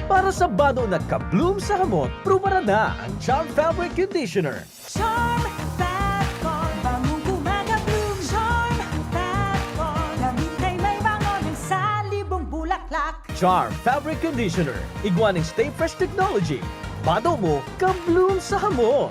Para sa bado na ka-bloom sa hamon, prumara na ang Charm Fabric Conditioner. Charm Fat Con, bangong gumagabloom. Charm Fat Con, gamit ay may bango ng salibong bulaklak. Charm Fabric Conditioner. Igwaning Stay Fresh Technology. Bado mo, ka-bloom sa hamon.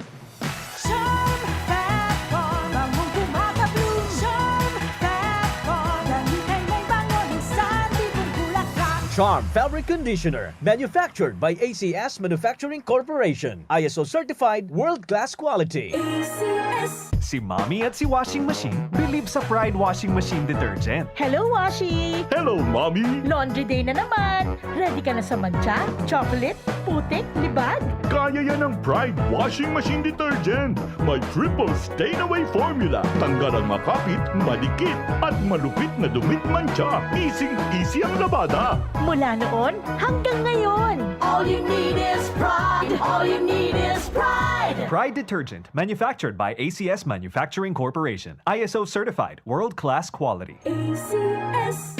Charm Fat Con, bangong gumagabloom. Charm Fat Con, gamit ay may bango ng salibong bulaklak. Charm Fabric Conditioner. Manufactured by ACS Manufacturing Corporation. ISO certified, world-class quality. ACS. Si Mommy at si Washing Machine believe sa Pride Washing Machine Detergent. Hello, Washi! Hello, Mommy! Laundry day na naman! Ready ka na sa mancha, chocolate, putik, libag? Kaya yan ng Pride Washing Machine Detergent. May triple stain-away formula. Tanggal ang makapit, madikit, at malupit na dumit mancha. Easy ang labada. Mula noon hanggang ngayon! All you need is pride. All you need is pride. Pride Detergent, manufactured by ACS Manufacturing Corporation. ISO certified, world-class quality. ACS.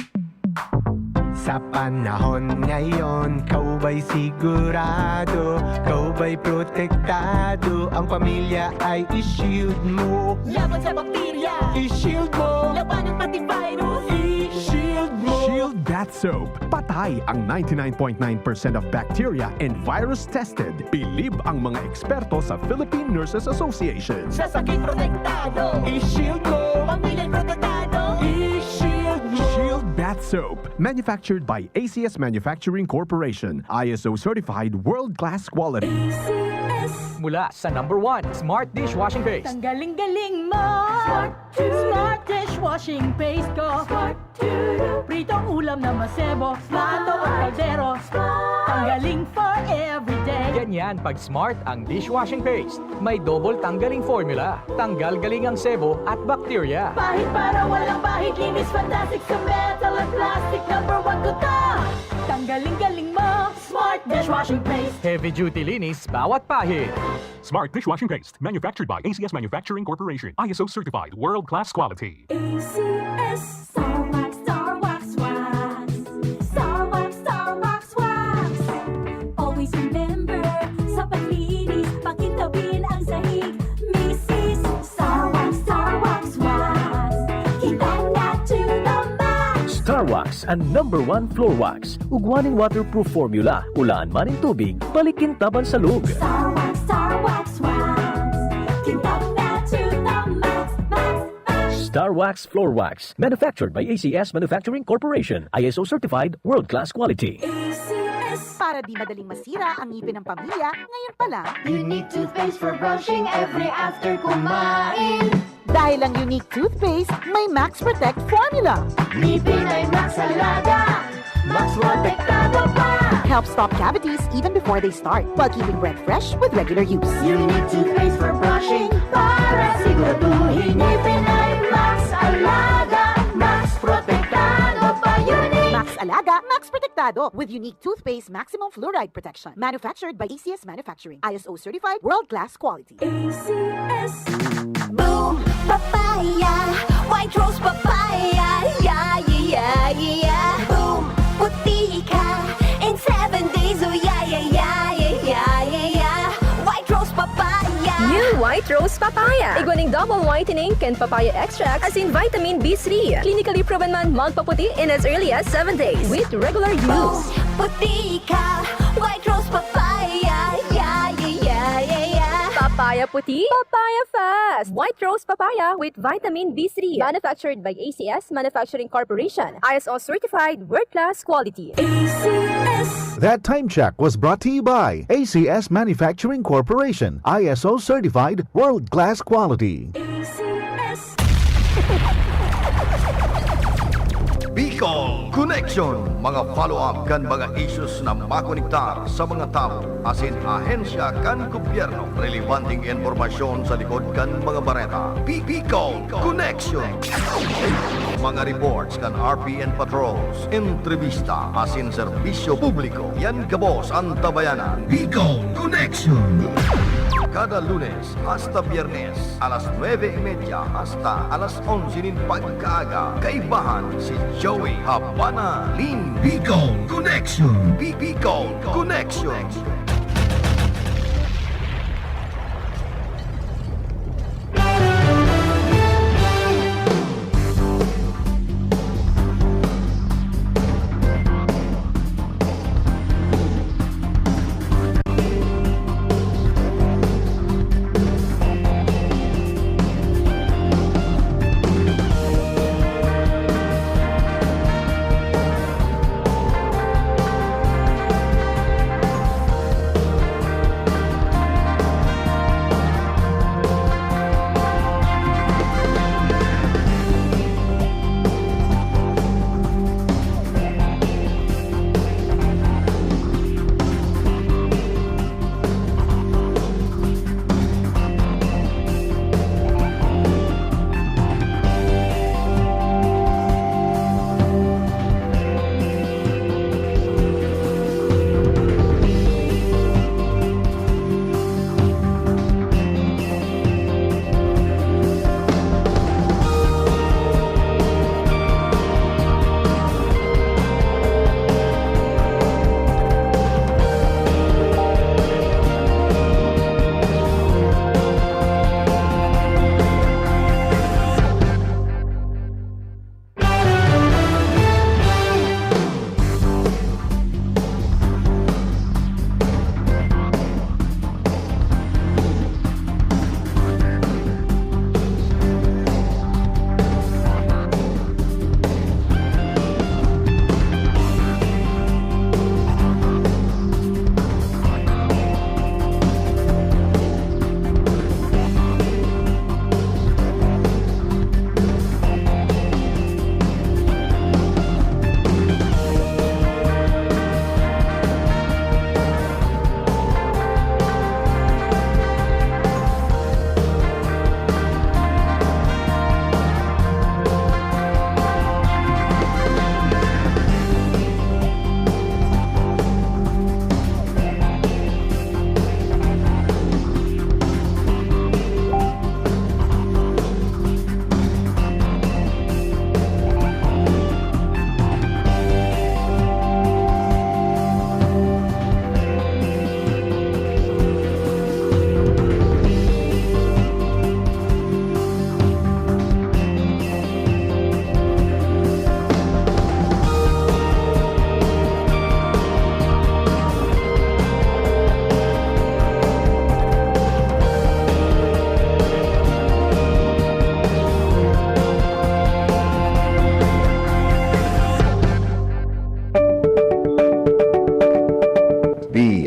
Sa panahon ngayon, kau ba'y sigurado? Kau ba'y protektado? Ang pamilya ay i-shield mo. Laban sa bakterya. I-shield mo. Labanan pati virus. I-shield mo. Shield Bath Soap. Patay ang 99.9% of bacteria and virus tested. Believe ang mga eksperto sa Philippine Nurses Association. Sa sakit protektado. I-shield mo. Pamilya'y protektado. I-shield mo. Shield Bath Soap. Manufactured by ACS Manufacturing Corporation. ISO certified, world-class quality. ACS. Mula sa #1 Smart Dishwashing Paste. Tanggaling-galing mo! Smart dishwashing paste ko! Pritong ulam na masebo, plato o kaldero. Tanggaling for everyday. Ganyan pag Smart ang dishwashing paste. May double tanggaling formula. Tanggal galing ang sebo at bakterya. Pahit para walang pahit. Linis fantastic sa metal at plastic. #1 ko to. Tanggaling-galing mo. Smart dishwashing paste. Heavy duty linis bawat pahit. Smart Dishwashing Paste. Manufactured by ACS Manufacturing Corporation. ISO certified, world-class quality. ACS. Star Wax, Star Wax, Wax. Star Wax, Star Wax, Wax. Always remember, sa paglinis, pakintabin ang sahig. Mrs. Star Wax, Star Wax, Wax. Kitang na to the max. Star Wax ang #1 floor wax. Ugwaning waterproof formula. Ulaan man in tubig, balikin taban sa lug. Star Wax, Wax. Kitang na to the max, max, max. Star Wax Floor Wax. Manufactured by ACS Manufacturing Corporation. ISO certified, world-class quality. ACS. Para di madaling masira ang ngipin ng pamilya, ngayon pa lang. Unique toothpaste for brushing every after kumain. Dahil ang unique toothpaste, may Max Protect formula. Ngipin ay Max Alaga. Max Protektado pa. Helps stop cavities even before they start, while keeping breath fresh with regular use. Unique toothpaste for brushing para siguraduhin ngipin ay Max Alaga. Max Protektado pa. Unique. Max Alaga, Max Protectado with unique toothpaste maximum fluoride protection. Manufactured by ACS Manufacturing. ISO certified, world-class quality. ACS. Boom, papaya, white rose papaya, yeah, yeah, yeah. Boom, puti ka in 7 days, oh yeah, yeah, yeah, yeah, yeah, yeah. White rose papaya. New White Rose Papaya. Igwaning double whitening and papaya extract as in vitamin B3. Clinically proven man magpaputi in as early as 7 days with regular Boom, use. puti ka, white rose papaya, yeah, yeah, yeah, yeah, yeah. Papaya puti, papaya fast. White Rose Papaya with vitamin B3. Manufactured by ACS Manufacturing Corporation. ISO certified, world-class quality. ACS. That time check was brought to you by ACS Manufacturing Corporation. ISO certified, world-class quality. ACS. Bicol Connection, mga follow-up kan mga issues na makonektar sa mga tao, asin ahensya kan gobyerno, relevanting informasyon sa likod kan mga bareta. Bicol Connection. Mga reports kan RPN patrols, entrevista, asin serbisyo publiko. Yan kabos ang tabayanan. Bicol Connection. kada Lunes hasta Biyernes, alas 9:30 hasta alas 11 nin pagkaaga. Kaibahan si Joey Habana Lin Bicol Connection. Bicol Connection.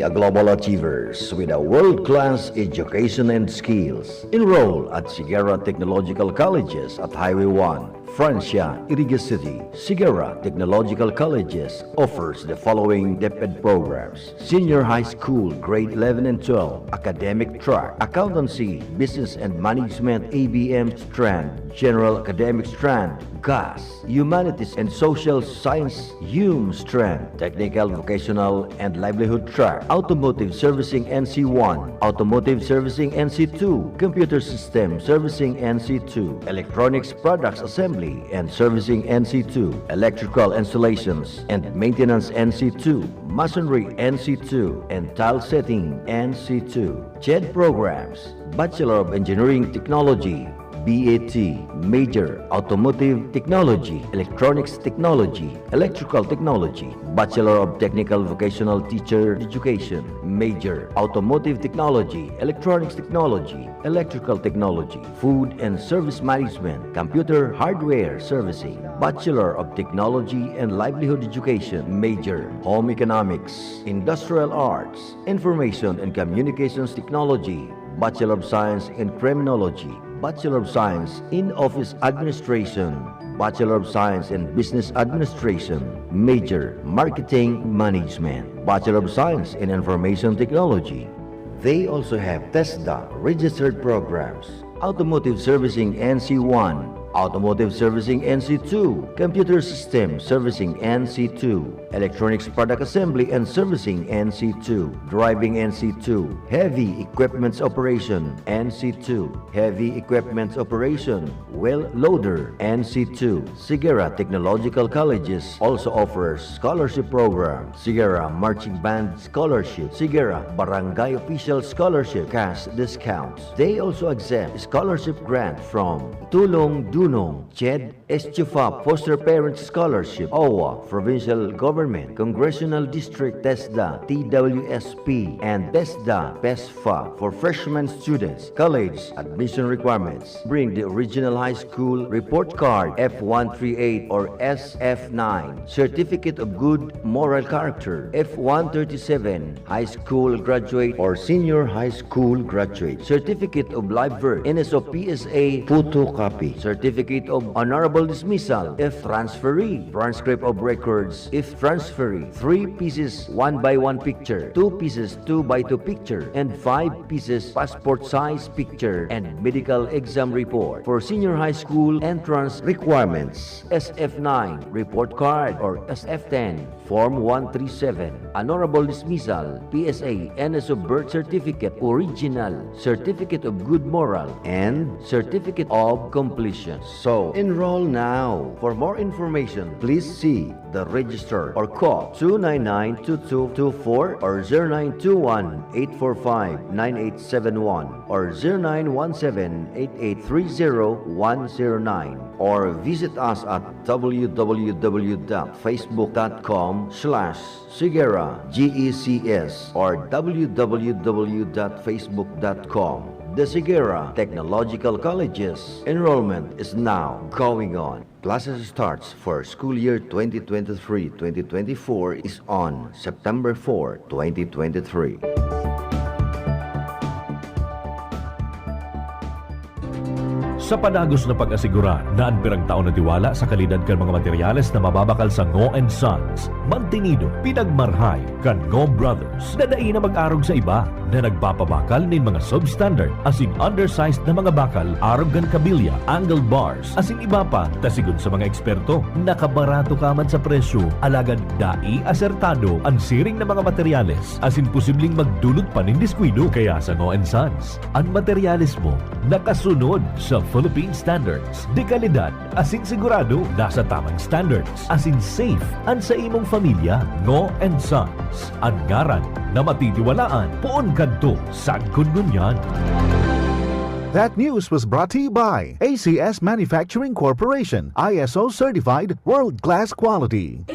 Global achievers with a world-class education and skills. Enroll at Sigara Technological Colleges at Highway 1, Francia, Iriga City. Sigara Technological Colleges offers the following DepEd programs: Senior High School, Grade 11 and 12, Academic Track, Accountancy, Business and Management, ABM Strand, General Academic Strand, GAS, Humanities and Social Science, HUM Strand, Technical, Vocational and Livelihood Track, Automotive Servicing NC1, Automotive Servicing NC2, Computer System Servicing NC2, Electronics Products Assembly and Servicing NC2, Electrical Installations and Maintenance NC2, Masonry NC2, and Tile Setting NC2. CHED programs: Bachelor of Engineering Technology, BAT, Major Automotive Technology, Electronics Technology, Electrical Technology, Bachelor of Technical Vocational Teacher Education, Major Automotive Technology, Electronics Technology, Electrical Technology, Food and Service Management, Computer Hardware Servicing, Bachelor of Technology and Livelihood Education, Major Home Economics, Industrial Arts, Information and Communications Technology, Bachelor of Science in Criminology, Bachelor of Science in Office Administration, Bachelor of Science in Business Administration, Major Marketing Management, Bachelor of Science in Information Technology. They also have TESDA registered programs: Automotive Servicing NC1, Automotive Servicing NC2, Computer System Servicing NC2, Electronics Product Assembly and Servicing NC2, Driving NC2, Heavy Equipments Operation NC2, Heavy Equipments Operation, Well Loader NC2. Sigara Technological Colleges also offers scholarship program, Sigara Marching Band Scholarship, Sigara Barangay Official Scholarship, cash discounts. They also accept scholarship grant from Tulong Dunong, CHED, Estufa Foster Parents Scholarship, OWA, Provincial Government, Congressional District, TESDA, TWSP, and TESDA, PESFA for freshman students. College admission requirements. Bring the original high school report card F138 or SF9, Certificate of Good Moral Character F137, High School Graduate or Senior High School Graduate, Certificate of Live Birth, NSO-PSA photocopy, Certificate of Honorable Dismissal if transferee, transcript of records if transferee, 3 pieces 1x1 picture, 2 pieces 2x2 picture, and 5 pieces passport size picture and medical exam report. For senior high school entrance requirements, SF9 report card or SF10 Form 137, Honorable Dismissal, PSA, NSO Birth Certificate, Original, Certificate of Good Moral, and Certificate of Completion. So, enroll now. For more information, please see the registrar or call 299-2224 or 0921-845-9871 or 0917-8830-109 or visit us at www.facebook.com/Sigara GECS or www.facebook.com. The Sigara Technological Colleges enrollment is now going on. Classes starts for school year 2023-2024 is on September 4, 2023. Sa panagos na pag-asigura na ang pirang taon na tiwala sa kalidad kan mga materyales na mababakal sa Ngo & Sons, mantinido, pinagmarhay kan Ngo Brothers, dadai na mag-arog sa iba na nagpapabakal nin mga substandard asing undersized na mga bakal, arog kan kabilya, angle bars, asing iba pa, tasigon sa mga eksperto, nakabarato kaman sa presyo, alagad dai asertado ang siring na mga materyales, asin posibleng magdulot pa nin diskwido. Kaya sa Ngo & Sons, ang materyales mo nakasunod sa Philippine standards. De kalidad, asin sigurado, nasa tamang standards. Asin safe, ang sa imong pamilya. Ngo & Sons, ang ngaran na matitiwalaan. Poon kadto, sad kun ngunyan. That news was brought to you by ACS Manufacturing Corporation, ISO Certified World-Class Quality.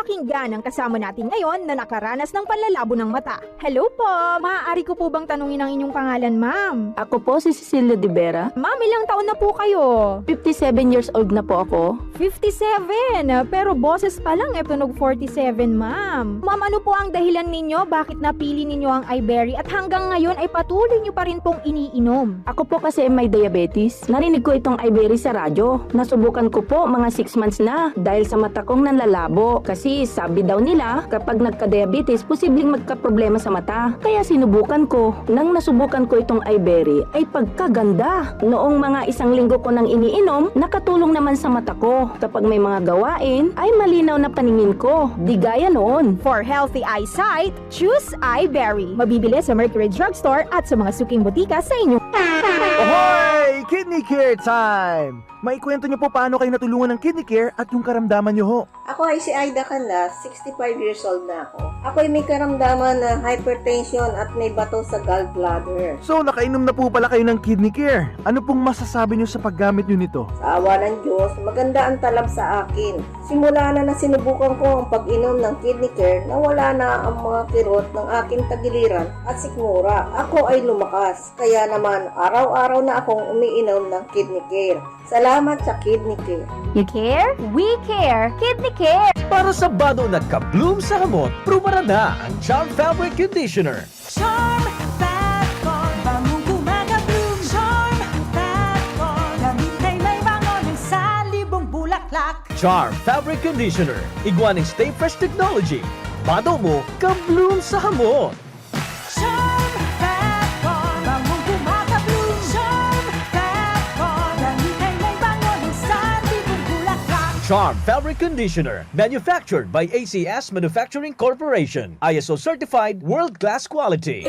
Pakinggan ang kasama natin ngayon na nakaranas ng panlalabo ng mata. Hello po! Maaari ko po bang tanungin ang inyong pangalan, ma'am? Ako po si Cecilia De Vera. Ma'am, ilang taon na po kayo? 57 years old na po ako. 57? Pero boses pa lang tunog 47, ma'am. Ma'am, ano po ang dahilan ninyo? Bakit napili ninyo ang iBerry at hanggang ngayon ay patuloy nyo pa rin pong iniinom? Ako po kasi may diabetes. Narinig ko itong iBerry sa radyo. Nasubukan ko po mga 6 months na dahil sa mata kong nanlalabo. Kasi sabi daw nila, kapag nagka-diabetes, posibleng magka-problema sa mata. Kaya sinubukan ko. Nang nasubukan ko itong iBerry, ay pagkaganda. Noong mga 1 linggo ko nang iniinom, nakatulong naman sa mata ko. Kapag may mga gawain, ay malinaw na paningin ko. Di gaya noon. For healthy eyesight, choose iBerry. Mabibili sa Mercury Drugstore at sa mga suking butika sa inyong... Ahoy! Kidney Care time! Maikwento niyo po paano kayo natulungan ng Kidney Care at yung karamdaman niyo ho. Ako ay si Aida Canlas, 65 years old na ako. Ako ay may karamdaman na hypertension at may bato sa gallbladder. So, nakainom na po pala kayo ng Kidney Care. Ano pong masasabi niyo sa paggamit niyo nito? Sa awa ng Diyos, maganda ang talab sa akin. Simula na sinubukan ko ang pag-inom ng Kidney Care, nawala na ang mga kirot ng aking tagiliran at sikmura. Ako ay lumakas, kaya naman araw-araw na akong umiinom ng Kidney Care. Salamat sa Kidney Care. You care? We care! Kidney Care! Para sa bado nagka-bloom sa hamot, prubara na ang Charm Fabric Conditioner. Charm Fatcon, bangong kumaga-bloom. Charm Fatcon, gamit ay may bango ng salibong bulaklak. Charm Fabric Conditioner, igwaning Stay Fresh Technology. Bado mo, ka-bloom sa hamot. Charm Fatcon, bangong kumaga-bloom. Charm Fatcon, gamit ay may Charm Fabric Conditioner, manufactured by ACS Manufacturing Corporation. ISO certified world-class quality.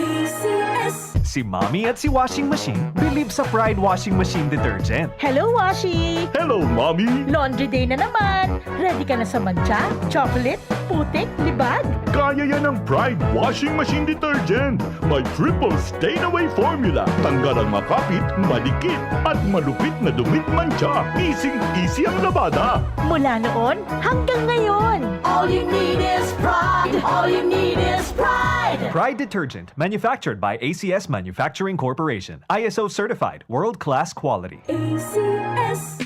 Si Mommy at si Washing Machine believe sa Pride Washing Machine Detergent. Hello, Washi! Hello, Mommy! Laundry day na naman! Ready ka na sa mancha, chocolate, putik, libag? Kaya yan ng Pride Washing Machine Detergent. May triple stain-away formula. Tanggal ang makapit, malikit, at malupit na dumit mancha. Easy ang labada. Mula noon hanggang ngayon. All you need is pride. All you need is pride. Pride Detergent, manufactured by ACS Manufacturing Corporation. ISO certified, world-class quality. ACS.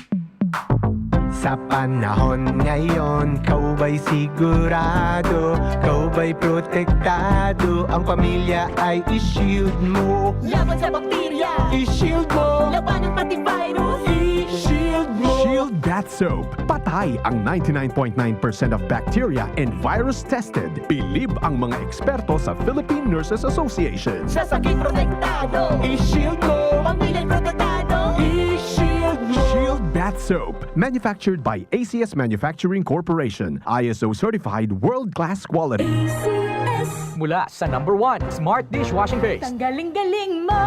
Sa panahon ngayon, kau ba'y sigurado? Kau ba'y protektado? Ang pamilya ay i-shield mo. Laban sa bakterya. I-shield mo. Laban ng pati virus. I-shield mo. Shield Bath Soap. Patay ang 99.9% of bacteria and virus tested. Bilib ang mga eksperto sa Philippine Nurses Association. Sa sakit protektado. I-shield mo. Pamilya protektado. I-shield mo. Shield Bath Soap. Manufactured by ACS Manufacturing Corporation. ISO certified world-class quality. Mula sa number 1, Smart Dishwashing Paste. Ang galing-galing mo!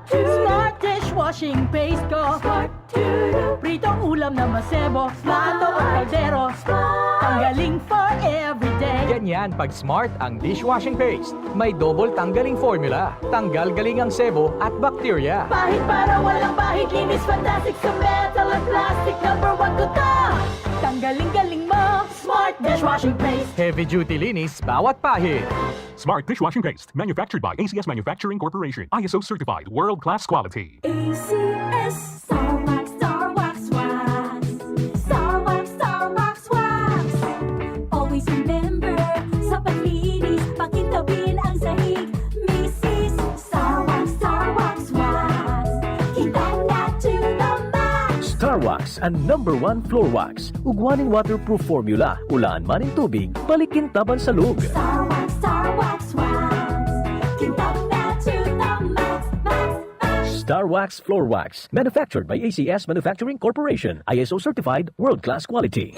Smart dishwashing paste ko. Pritong ulam na masebo, plato at kaldero. Tanggaling for everyday. Ganyan pag Smart ang dishwashing paste. May double tanggaling formula. Tanggal galing ang sebo at bakterya. Pahit para walang bahid. Linis fantastic sa metal at plastic. Number 1 ko to. Tanggaling-galing mo! Smart dishwashing paste. Heavy duty linis bawat pahid. Smart Dishwashing Paste, manufactured by ACS Manufacturing Corporation. ISO certified, world-class quality. ACS. Star Wax, Star Wax, Wax. Star Wax, Star Wax, Wax. Always remember, sa paglinis, pakintabin ang sahig. Mrs. Star Wax, Wax. Kita na to the max. Star Wax ang number 1 floor wax. Ugwaning waterproof formula. Ulaan man ang tubig, balikin taban sa lug. Star Wax, Wax. Kita na to the max, max, max. Star Wax Floor Wax, manufactured by ACS Manufacturing Corporation. ISO certified world-class quality.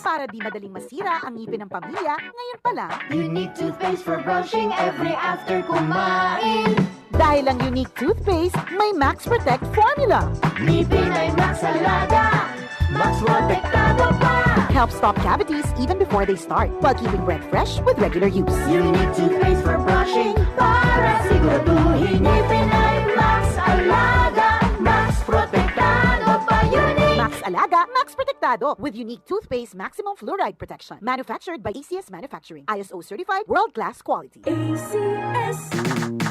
Para di madaling masira ang ngipin ng pamilya, ngayon pa lang, Unique toothpaste for brushing every after kumain. dahil ang unique toothpaste, may Max Protect formula. Ngipin ay Max Alaga. Max Protektado pa. Helps stop cavities even before they start, while keeping breath fresh with regular use. Unique toothpaste for brushing para siguraduhin ngipin ay Max Alaga. Max Protektado pa. Unique. Max Alaga, Max Protectado with unique toothpaste maximum fluoride protection. Manufactured by ACS Manufacturing. ISO certified world-class quality. ACS.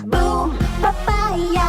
Boom, papaya,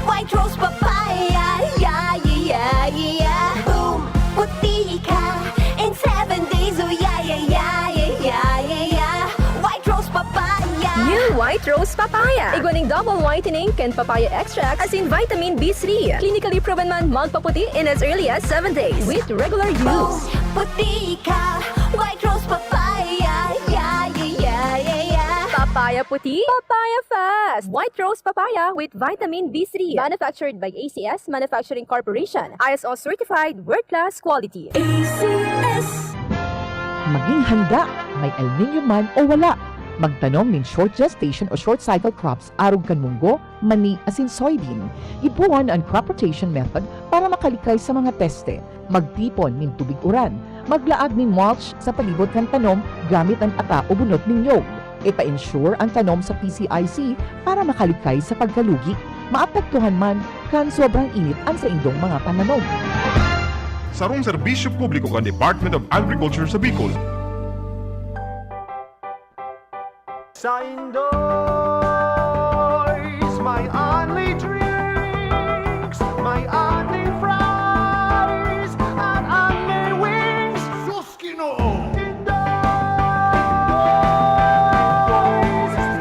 white rose papaya, yeah, yeah, yeah. Boom, puti ka in 7 days, oh yeah, yeah, yeah, yeah, yeah, yeah. White rose papaya. New White Rose Papaya. Iguaning double whitening and papaya extract as in vitamin B3. Clinically proven man magpaputi in as early as 7 days with regular Boom, use. puti ka, white rose papaya, yeah, yeah, yeah, yeah, yeah. Papaya puti, papaya fast. White Rose Papaya with vitamin B3. Manufactured by ACS Manufacturing Corporation. ISO certified world-class quality. ACS. Maging handa, may El Nino man o wala. Magtanom nin short gestation o short cycle crops arog kan munggo, mani asin soybean. Ibuon ang crop rotation method para makalikay sa mga peste. Magtipon nin tubig uran. Maglaag nin mulch sa palibot kan tanom gamit ang ata o bunot nin nyog. Ipa-ensure ang tanom sa PCIC para makalikay sa pagkalugi. Maapektuhan man kan sobrang init ang sa indong mga pananom. Sarong serbisyo publiko kan Department of Agriculture sa Bicol. Sa indoors, my only drinks, my only fries, and only wings. Suskino! Indoors,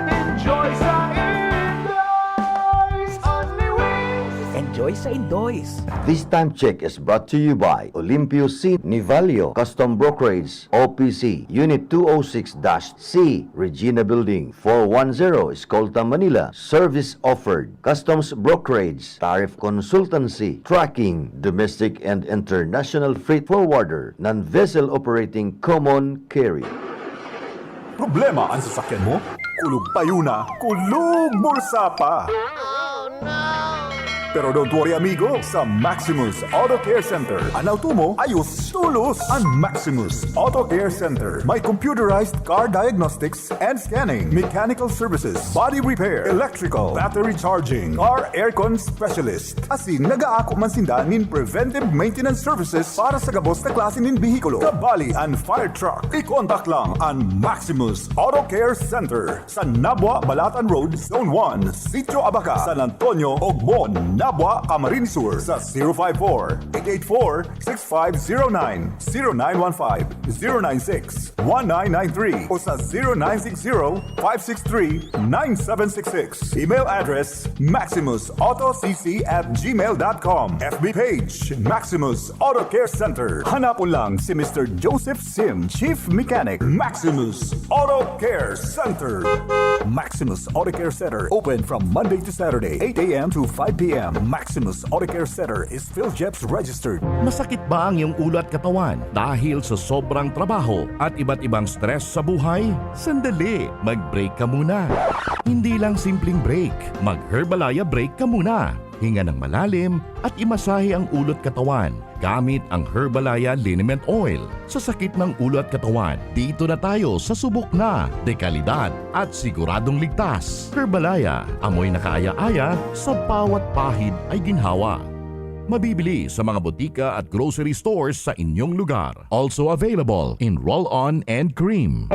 enjoy sa indoors, only wings. Enjoy sa Dois. This time check is brought to you by Olympio C. Nivalio Custom Brokerage OPC Unit 206-C Regina Building 410 Escolta, Manila. Service offered: customs brokerage, tariff consultancy, tracking, domestic and international freight forwarder, non-vessel operating common carry. Problema ang sasakyan mo? Kulog tayo na, kulog bulsa pa! Pero don't worry amigo, sa Maximus Auto Care Center, ang auto mo ayos tulos. Ang Maximus Auto Care Center may computerized car diagnostics and scanning, mechanical services, body repair, electrical, battery charging, car aircon specialist. Asin nagaako man sinda nin preventive maintenance services para sa gabos na klase nin bihikulo, kabali and fire truck. I-contact lang ang Maximus Auto Care Center sa Nabwa, Balatan Road, Zone 1, Sitio Abaca, San Antonio, Ogbon, Nabwa, Camarines Sur sa 054-884-6509, 0915-096-1993 o sa 0960-563-9766. Email address maximusautocc@gmail.com. FB page Maximus Auto Care Center. Hanapon lang si Mr. Joseph Sim, Chief Mechanic, Maximus Auto Care Center. Maximus Auto Care Center, open from Monday to Saturday, 8 a.m. to 5 p.m. Maximus Auto Care Center is PhilJeps registered. Masakit ba ang iyong ulo at katawan dahil sa sobrang trabaho at iba't ibang stress sa buhay? Sandali, mag-break ka muna. Hindi lang simpleng break, mag-Herbalaya break ka muna. Hinga ng malalim at imasahe ang ulo at katawan gamit ang Herbalaya Liniment Oil. Sa sakit ng ulo at katawan, dito na tayo sa subok na, dekalidad at siguradong ligtas. Herbalaya, amoy na kaaya-aya, sa bawat pahid ay ginhawa. Mabibili sa mga botika at grocery stores sa inyong lugar. Also available in roll-on and cream.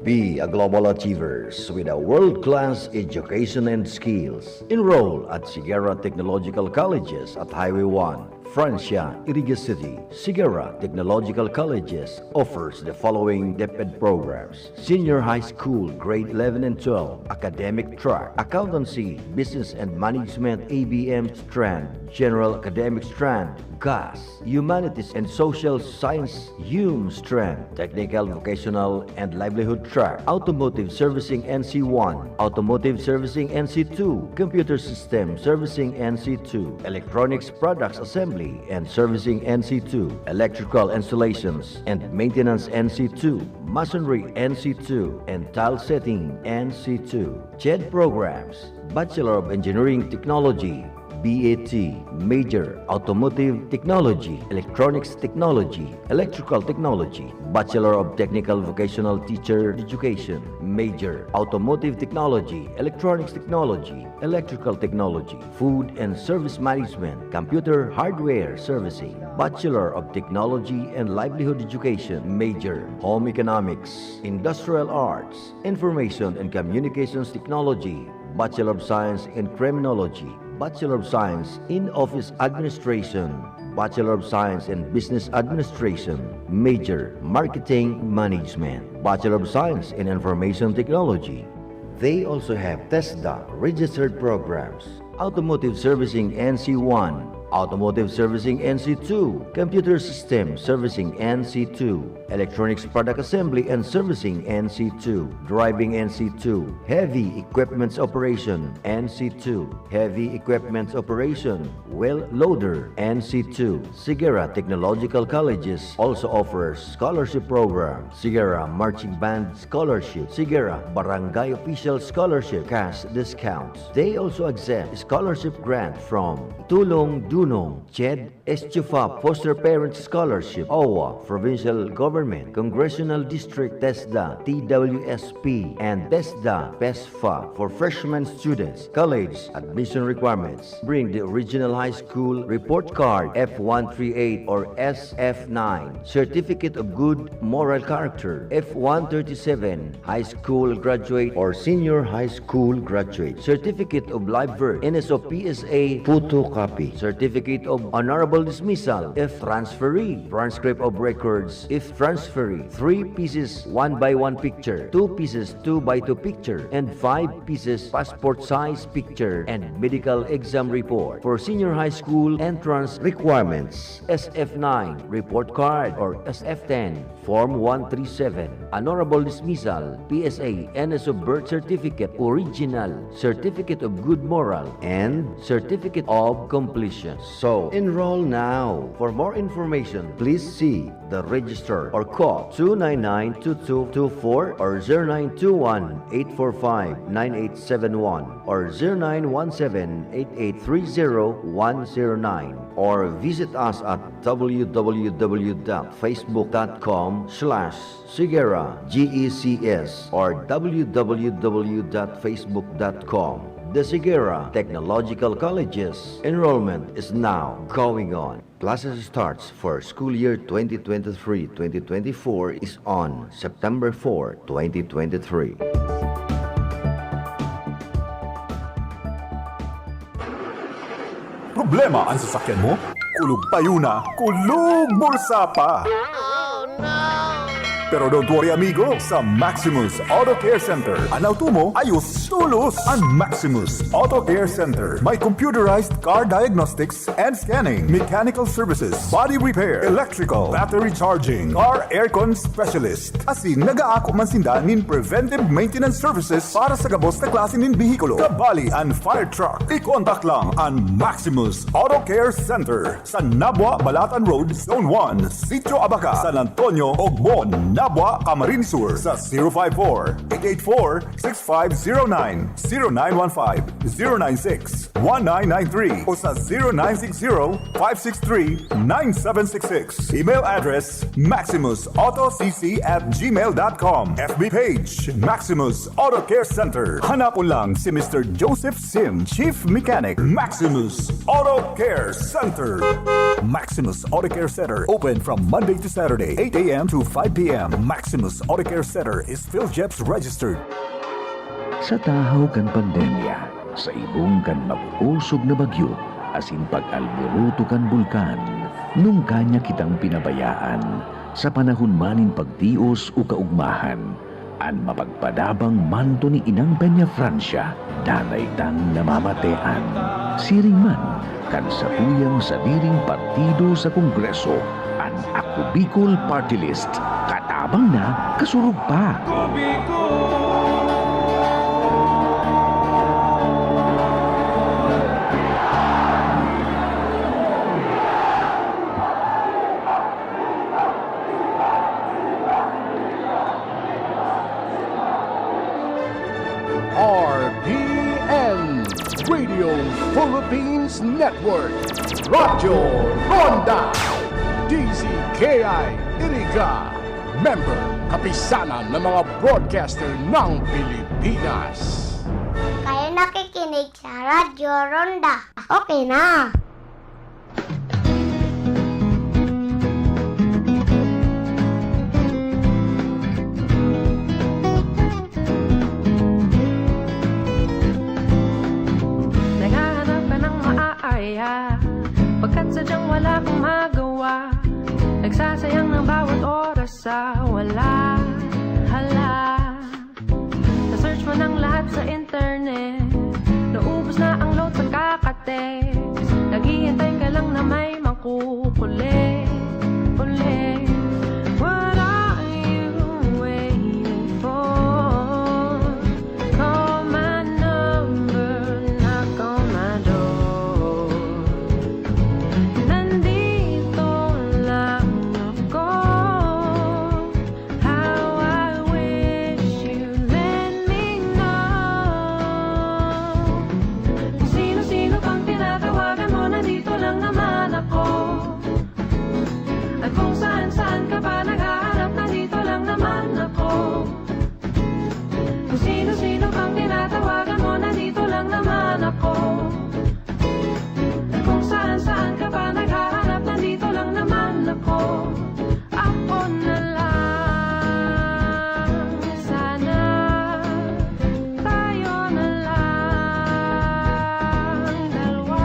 Be a global achievers with a world-class education and skills. Enroll at Sigara Technological Colleges at Highway 1, Francia, Iriga City. Sigara Technological Colleges offers the following DepEd programs: Senior High School, Grade 11 and 12, Academic Track, Accountancy, Business and Management, ABM Strand, General Academic Strand, GAS, Humanities and Social Science, HUM Strand, Technical, Vocational and Livelihood Track, Automotive Servicing NC1, Automotive Servicing NC2, Computer System Servicing NC2, Electronics Products Assembly and Servicing NC2, Electrical Installations and Maintenance NC2, Masonry NC2, and Tile Setting NC2. CHED programs: Bachelor of Engineering Technology, BAT, Major Automotive Technology, Electronics Technology, Electrical Technology, Bachelor of Technical Vocational Teacher Education, Major Automotive Technology, Electronics Technology, Electrical Technology, Food and Service Management, Computer Hardware Servicing, Bachelor of Technology and Livelihood Education, Major Home Economics, Industrial Arts, Information and Communications Technology, Bachelor of Science in Criminology, Bachelor of Science in Office Administration, Bachelor of Science in Business Administration, Major Marketing Management, Bachelor of Science in Information Technology. They also have TESDA registered programs: Automotive Servicing NC1, Automotive Servicing NC2, Computer System Servicing NC2, Electronics Product Assembly and Servicing NC2, Driving NC2, Heavy Equipments Operation NC2, Heavy Equipments Operation, Well Loader NC2. Sigara Technological Colleges also offers scholarship program: Sigara Marching Band Scholarship, Sigara Barangay Official Scholarship, cash discounts. They also accept scholarship grant from Tulong Dunong, CHED, Estufa Foster Parents Scholarship, OWA, Provincial Government, Congressional District, TESDA, TWSP, and TESDA, PESFA for freshman students. College admission requirements: bring the original high school report card F138 or SF9, Certificate of Good Moral Character F137, high school graduate or senior high school graduate, Certificate of Live Birth, NSO PSA photocopy, Certificate of Honorable honorable dismissal if transferee, transcript of records if transferee, 3 pieces 1x1 picture, 2 pieces 2x2 picture, and 5 pieces passport size picture and medical exam report. For senior high school entrance requirements, SF9 report card or SF10 Form 137, honorable dismissal, PSA, NSO birth certificate, original, certificate of good moral, and certificate of completion. So, enroll now. For more information, please see the register or call 299-2224 or 0921-845-9871 or 0917-8830-109 or visit us at www.facebook.com/Sigera GECS or www.facebook.com. The Sigera Technological Colleges enrollment is now going on. Classes starts for school year 2023-2024 is on September 4, 2023. Problema ang sasakyan mo? Kulog tayo na, kulog bulsa pa! Pero don't worry amigo, sa Maximus Auto Care Center, ang auto mo ayos tulos. Ang Maximus Auto Care Center may computerized car diagnostics and scanning, mechanical services, body repair, electrical, battery charging, car aircon specialist. Asin nagaako man sinda nin preventive maintenance services para sa gabos na klase nin bihikulo, kabali ang fire truck. I-contact lang ang Maximus Auto Care Center sa Nabwa, Balatan Road, Zone 1, Sitio Abaca, San Antonio, Ogbon, Nabwa, Camarines Sur sa 054-884-6509, 0915-096-1993 o sa 0960-563-9766. Email address maximusautocc@gmail.com. FB page Maximus Auto Care Center. Hanapon lang si Mr. Joseph Sim, Chief Mechanic, Maximus Auto Care Center. Maximus Auto Care Center open from Monday to Saturday, 8 a.m. to 5 p.m. Maximus Auto Care Center is PhilJeps registered. Sa tahaw kan pandemya, sa ibong kan mapusog na bagyo, asin pag-alburuto kan bulkan, nung kanya kitang pinabayaan, sa panahon manin pagtios o kaugmahan, an mapagpadabang manto ni Inang Peña Francia, danay tang namamatean. Siring man, kan sa tuyang sadiring partido sa Kongreso, an Ako Bicol Party List, katabang na kasurug pa. RPN Radio Philippines Network, Radyo Ronda, DZKI Iriga, member kapisanan ng mga broadcaster ng Pilipinas. Kayo nakikinig sa Radyo Ronda. Okay na. Naghahanap ka ng maaaya, pagkat sadyang wala kang magawa. Nagsasayang ng bawat oras sa wala. Hala, na-search mo ng lahat sa internet, naubos na ang load sa kakatext. Naghihintay ka lang na may makukulit ulit. What are you waiting for? Call my number, knock on my door. Nandito lang ako. How I wish you'd let me know. Kung sino-sino pang tinatawagan mo, nandito lang naman ako. At kung saan-saan ka pa naghahanap, nandito lang naman ako. Kung sino-sino pang tinatawagan mo, nandito lang naman ako. At kung saan-saan ka pa naghahanap, nandito lang naman ako. Ako na lang, sana tayo na lang dalawa.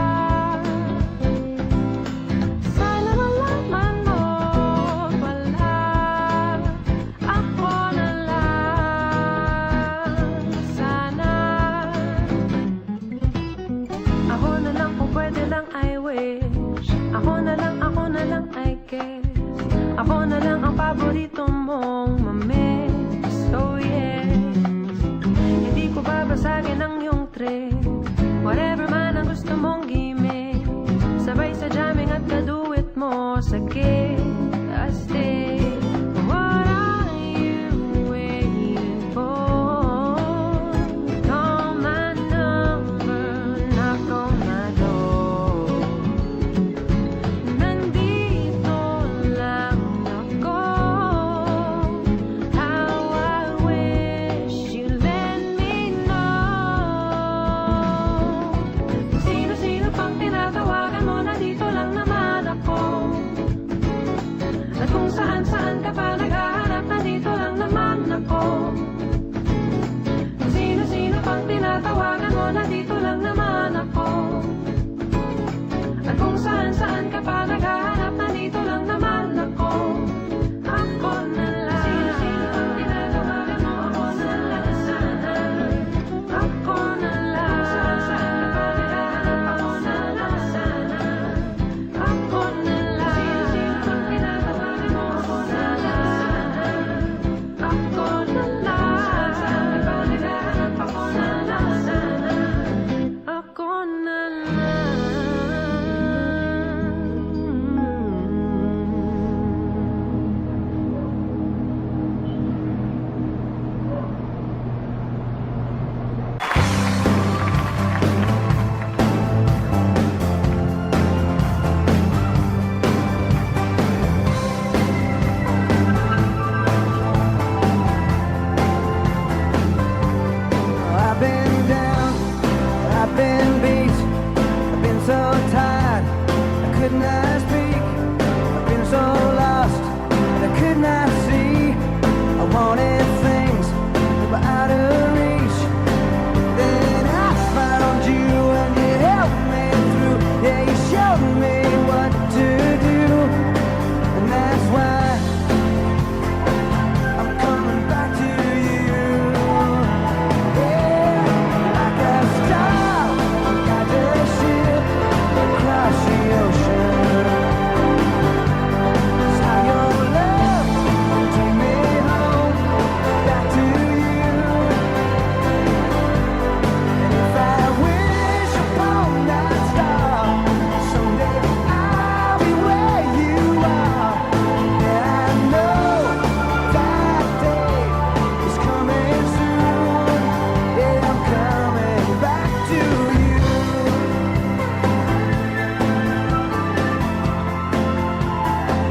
ako. Sino-sino pang tinatawagan mo, nandito lang naman ako. At kung saan-saan ka pa naghahanap, nandito lang naman ako. Ako na lang. Sino-sino pang tinatawagan mo, ako na lang sana. Ako na lang. Saan-saan ka pa naghahanap, ako na lang sana. Ako na lang. Sino-sino pang tinatawagan mo, ako na lang sana. Ako na lang. Saan-saan ka pa naghahanap, ako na lang sana. Ako na lang. I've been down, I've been beat, I've been so tired, I could not speak. I've been so lost, that I could not see. I wanted